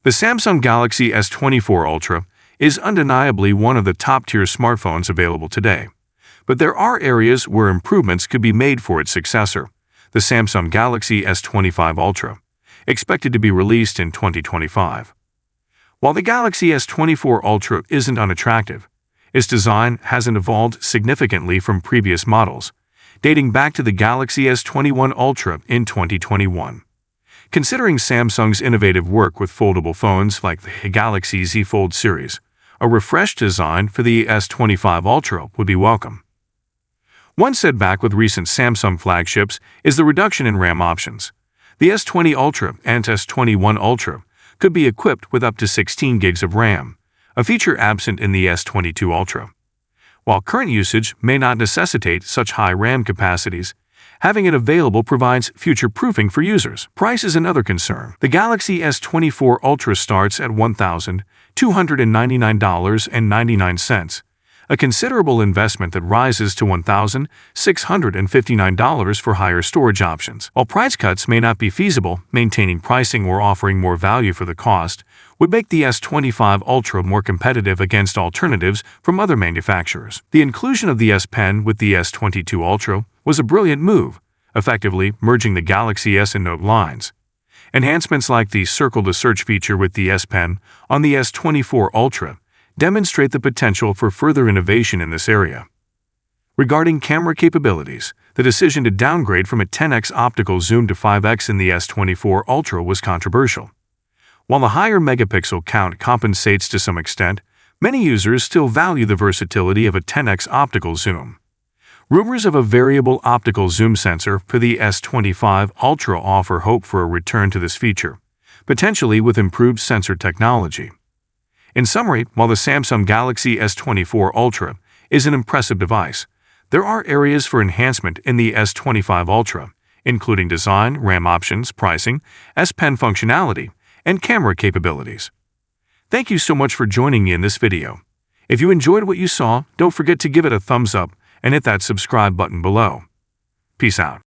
The Samsung Galaxy S24 Ultra is undeniably one of the top-tier smartphones available today. But there are areas where improvements could be made for its successor, the Samsung Galaxy S25 Ultra, expected to be released in 2025. While the Galaxy S24 Ultra isn't unattractive, its design hasn't evolved significantly from previous models, dating back to the Galaxy S21 Ultra in 2021. Considering Samsung's innovative work with foldable phones like the Galaxy Z Fold series, a refreshed design for the S25 Ultra would be welcome. One setback with recent Samsung flagships is the reduction in RAM options. The S20 Ultra and S21 Ultra could be equipped with up to 16 gigs of RAM, a feature absent in the S22 Ultra. While current usage may not necessitate such high RAM capacities, having it available provides future-proofing for users. Price is another concern. The Galaxy S24 Ultra starts at $1,299.99, a considerable investment that rises to $1,659 for higher storage options. While price cuts may not be feasible, maintaining pricing or offering more value for the cost would make the S25 Ultra more competitive against alternatives from other manufacturers. The inclusion of the S Pen with the S22 Ultra was a brilliant move, effectively merging the Galaxy S and Note lines. Enhancements like the Circle to Search feature with the S Pen on the S24 Ultra demonstrate the potential for further innovation in this area. Regarding camera capabilities, the decision to downgrade from a 10x optical zoom to 5x in the S24 Ultra was controversial. While the higher megapixel count compensates to some extent, many users still value the versatility of a 10x optical zoom. Rumors of a variable optical zoom sensor for the S25 Ultra offer hope for a return to this feature, potentially with improved sensor technology. In summary, while the Samsung Galaxy S24 Ultra is an impressive device, there are areas for enhancement in the S25 Ultra, including design, RAM options, pricing, S Pen functionality, and camera capabilities. Thank you so much for joining me in this video. If you enjoyed what you saw, don't forget to give it a thumbs up and hit that subscribe button below. Peace out.